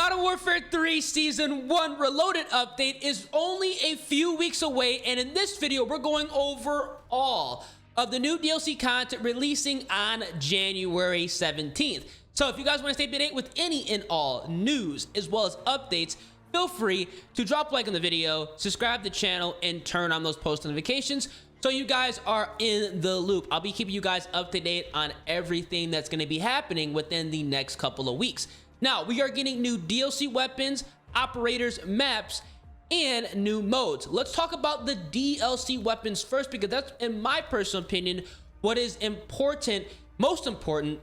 Modern Warfare 3 Season 1 Reloaded update is only a few weeks away, and in this video, we're going over all of the new DLC content releasing on January 17th. So if you guys want to stay up to date with any and all news as well as updates, feel free to drop a like on the video, subscribe to the channel, and turn on those post notifications so you guys are in the loop. I'll be keeping you guys up to date on everything that's going to be happening within the next couple of weeks. Now, we are getting new DLC weapons, operators, maps, and new modes. Let's talk about the DLC weapons first, because that's, in my personal opinion, what is important, most important,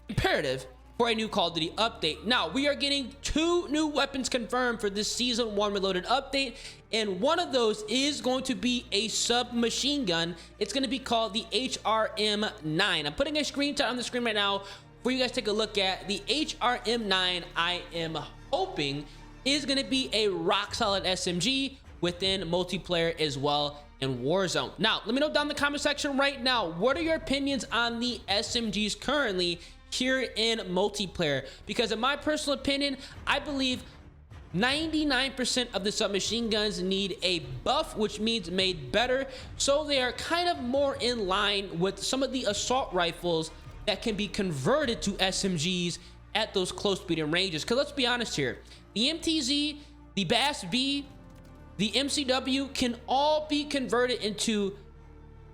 imperative for a new Call of Duty update. Now, we are getting 2 new weapons confirmed for this Season 1 Reloaded update, and one of those is going to be a submachine gun. It's going to be called the HRM9. I'm putting a screenshot on the screen right now for you guys to take a look at. The HRM9, I am hoping, is going to be a rock solid SMG within multiplayer as well in Warzone. Now, let me know down in the comment section right now, what are your opinions on the SMGs currently here in multiplayer? Because in my personal opinion, I believe 99% of the submachine guns need a buff, which means made better, so they are kind of more in line with some of the assault rifles that can be converted to SMGs at those close medium ranges. Because let's be honest here, the MTZ, the BAS-B, the MCW can all be converted into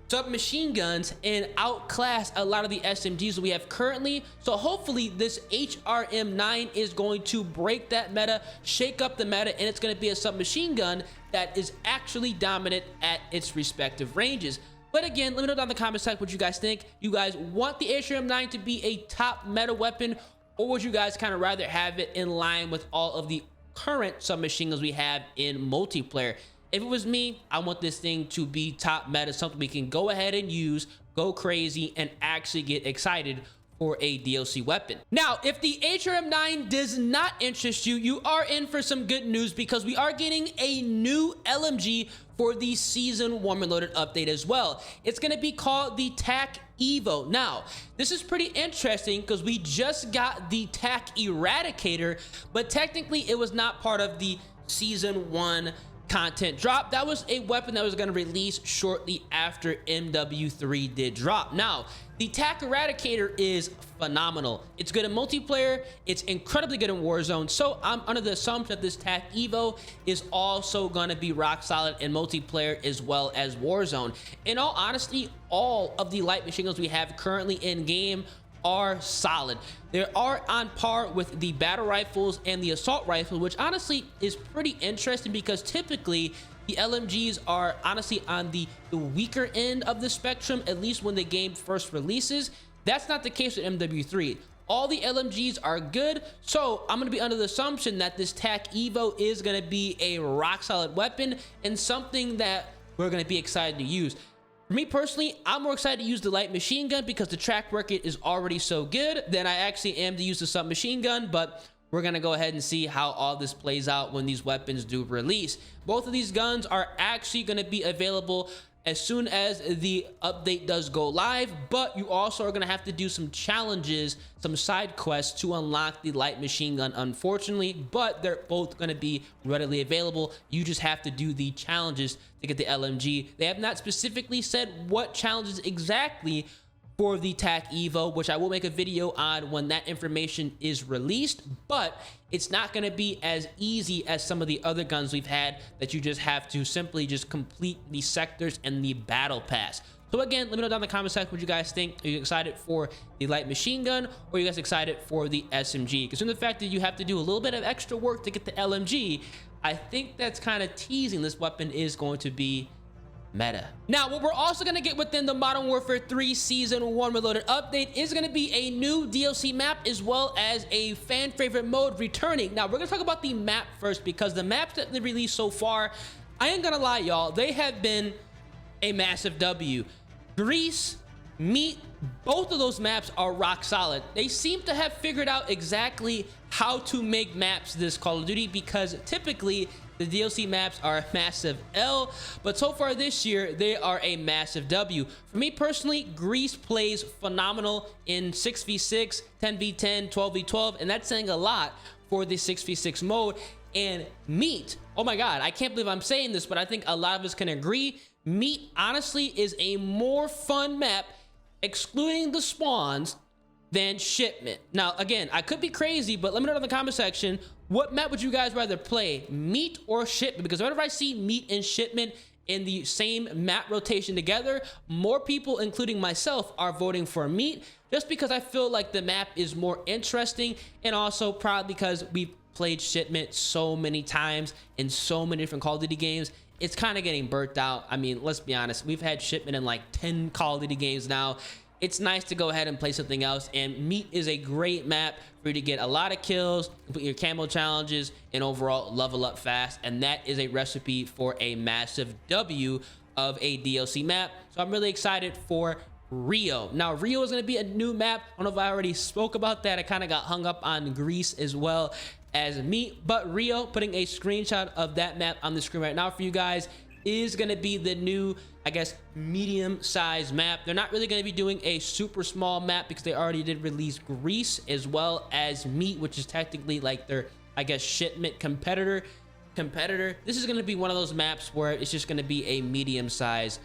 submachine guns and outclass a lot of the SMGs that we have currently. So hopefully this HRM9 is going to break that meta, shake up the meta, and it's going to be a submachine gun that is actually dominant at its respective ranges. But again, let me know down in the comment section what you guys think. You guys want the HRM9 to be a top meta weapon, or would you guys kind of rather have it in line with all of the current submachine guns we have in multiplayer? If it was me, I want this thing to be top meta, something we can go ahead and use, go crazy, and actually get excited for a DLC weapon. Now, if the HRM9 does not interest you, you are in for some good news, because we are getting a new LMG for the Season 1 Reloaded update as well. It's gonna be called the TAC Evo. Now, this is pretty interesting because we just got the TAC Eradicator, but technically it was not part of the Season 1 content drop. That was a weapon that was going to release shortly after MW3 did drop. Now, the TAC Eradicator is phenomenal. It's good in multiplayer. It's incredibly good in Warzone. So I'm under the assumption that this TAC Evo is also going to be rock solid in multiplayer as well as Warzone. In all honesty, all of the light machine guns we have currently in game are solid. They are on par with the battle rifles and the assault rifle, which honestly is pretty interesting, because typically the LMGs are honestly on the weaker end of the spectrum, at least when the game first releases. That's not the case with MW3. All the LMGs are good, so I'm going to be under the assumption that this TAC Evo is going to be a rock solid weapon and something that we're going to be excited to use. For me personally, I'm more excited to use the light machine gun because the track record is already so good than I actually am to use the submachine gun, but we're going to go ahead and see how all this plays out when these weapons do release. Both of these guns are actually going to be available as soon as the update does go live, but you also are going to have to do some challenges, some side quests to unlock the light machine gun, unfortunately, but they're both going to be readily available. You just have to do the challenges to get the LMG. They have not specifically said what challenges exactly for the TAC Evo, which I will make a video on when that information is released, but it's not going to be as easy as some of the other guns we've had that you just have to simply just complete the sectors and the battle pass. So again, let me know down in the comment section what you guys think. Are you excited for the light machine gun, or are you guys excited for the SMG? Because in the fact that you have to do a little bit of extra work to get the LMG, I think that's kind of teasing this weapon is going to be meta. Now, what we're also going to get within the Modern Warfare 3 Season 1 Reloaded update is going to be a new DLC map as well as a fan favorite mode returning. Now, we're going to talk about the map first, because the maps that they released so far, I ain't gonna lie, y'all, they have been a massive W. Greece, Meat, both of those maps are rock solid. They seem to have figured out exactly how to make maps this Call of Duty, because typically the DLC maps are a massive L, but so far this year, they are a massive W. For me personally, Greece plays phenomenal in 6v6, 10v10, 12v12, and that's saying a lot for the 6v6 mode. And Meat, oh my god, I can't believe I'm saying this, but I think a lot of us can agree, Meat honestly is a more fun map, excluding the spawns, than Shipment. Now again, I could be crazy, but let me know in the comment section, what map would you guys rather play, Meat or Shipment? Because whenever I see Meat and Shipment in the same map rotation together, more people, including myself, are voting for Meat, just because I feel like the map is more interesting, and also probably because we've played Shipment so many times in so many different Call of Duty games. It's kind of getting burnt out. I mean, let's be honest, we've had Shipment in like 10 Call of Duty games now. It's nice to go ahead and play something else, and Meat is a great map for you to get a lot of kills, complete your camo challenges, and overall level up fast. And that is a recipe for a massive W of a DLC map. So I'm really excited for Rio. Now Rio is going to be a new map. I don't know if I already spoke about that. I kind of got hung up on Greece as well as Meat, but Rio, putting a screenshot of that map on the screen right now for you guys, is going to be the new, I guess, medium size map. They're not really going to be doing a super small map because they already did release Greece as well as Meat, which is technically like their, I guess, Shipment competitor. This is going to be one of those maps where it's just going to be a medium size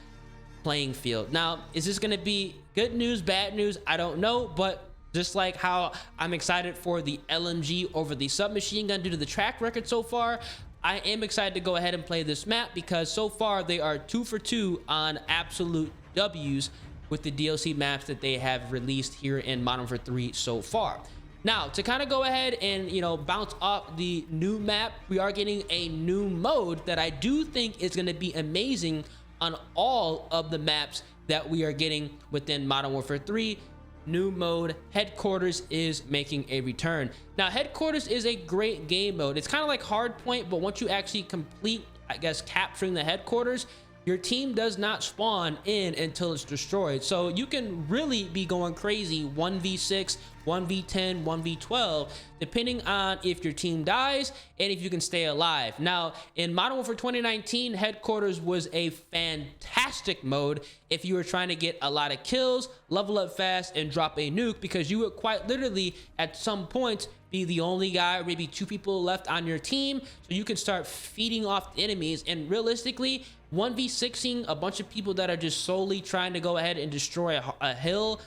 playing field. Now, is this going to be good news, bad news? I don't know, but just like how I'm excited for the LMG over the submachine gun due to the track record so far, I am excited to go ahead and play this map because so far they are 2 for 2 on absolute W's with the DLC maps that they have released here in Modern Warfare 3 so far. Now, to kind of go ahead and, you know, bounce off the new map, we are getting a new mode that I do think is going to be amazing on all of the maps that we are getting within Modern Warfare 3. New mode, Headquarters, is making a return. Now Headquarters is a great game mode. It's kind of like Hardpoint, but once you actually complete, I guess, capturing the headquarters, your team does not spawn in until it's destroyed. So you can really be going crazy 1v6, 1v10, 1v12, depending on if your team dies and if you can stay alive. Now, in Modern Warfare 2019, Headquarters was a fantastic mode if you were trying to get a lot of kills, level up fast, and drop a nuke, because you would quite literally, at some point, be the only guy or maybe 2 people left on your team, so you can start feeding off the enemies. And realistically, 1v6ing a bunch of people that are just solely trying to go ahead and destroy a hill,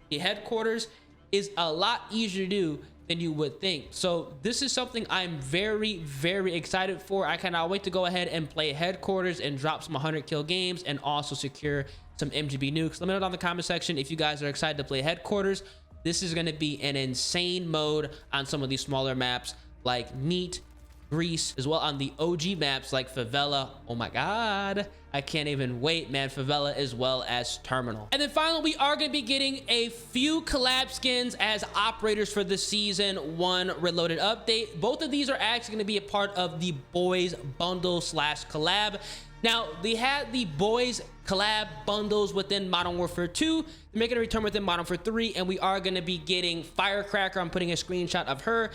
the headquarters, is a lot easier to do than you would think. So this is something I'm very, very excited for. I cannot wait to go ahead and play Headquarters and drop some 100 kill games and also secure some MGB nukes. Let me know down in the comment section if you guys are excited to play Headquarters. This is going to be an insane mode on some of these smaller maps like Meat, Greece, as well on the OG maps like Favela. Oh my god, I can't even wait, man. Favela as well as Terminal. And then finally, we are going to be getting a few collab skins as operators for the Season 1 Reloaded update. Both of these are actually going to be a part of the Boys Bundle / collab. Now, they had the Boys collab bundles within Modern Warfare 2. They're making a return within Modern Warfare 3, and we are going to be getting Firecracker. I'm putting a screenshot of her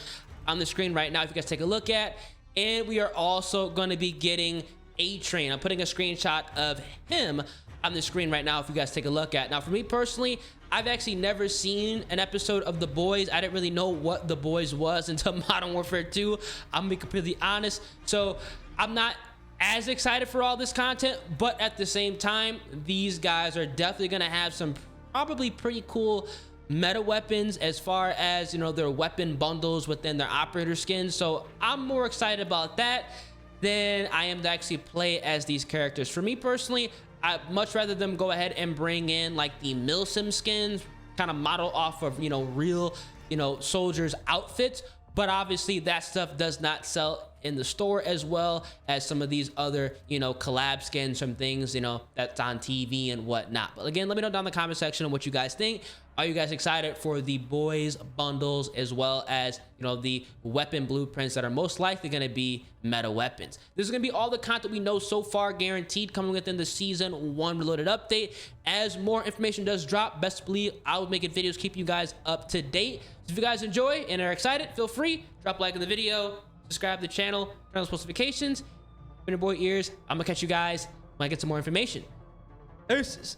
on the screen right now if you guys take a look at. And we are also going to be getting A-Train. I'm putting a screenshot of him on the screen right now if you guys take a look at. Now, for me personally, I've actually never seen an episode of The Boys. I didn't really know what The Boys was until Modern Warfare 2. I'm gonna be completely honest. So I'm not as excited for all this content, but at the same time, these guys are definitely gonna have some probably pretty cool meta weapons as far as, you know, their weapon bundles within their operator skins. So I'm more excited about that than I am to actually play as these characters. For me personally, I'd much rather them go ahead and bring in like the Milsim skins, kind of model off of, you know, real, you know, soldiers outfits. But obviously that stuff does not sell in the store as well as some of these other, you know, collab skins from things, you know, that's on TV and whatnot. But again, let me know down in the comment section on what you guys think. Are you guys excited for the Boys bundles as well as, you know, the weapon blueprints that are most likely going to be meta weapons? This is going to be all the content we know so far, guaranteed, coming within the Season 1 Reloaded update. As more information does drop, best believe I will be making videos, keep you guys up to date. So if you guys enjoy and are excited, feel free, drop a like in the video, subscribe to the channel, turn on those notifications. In your boy ears, I'm going to catch you guys when I get some more information. Deuces.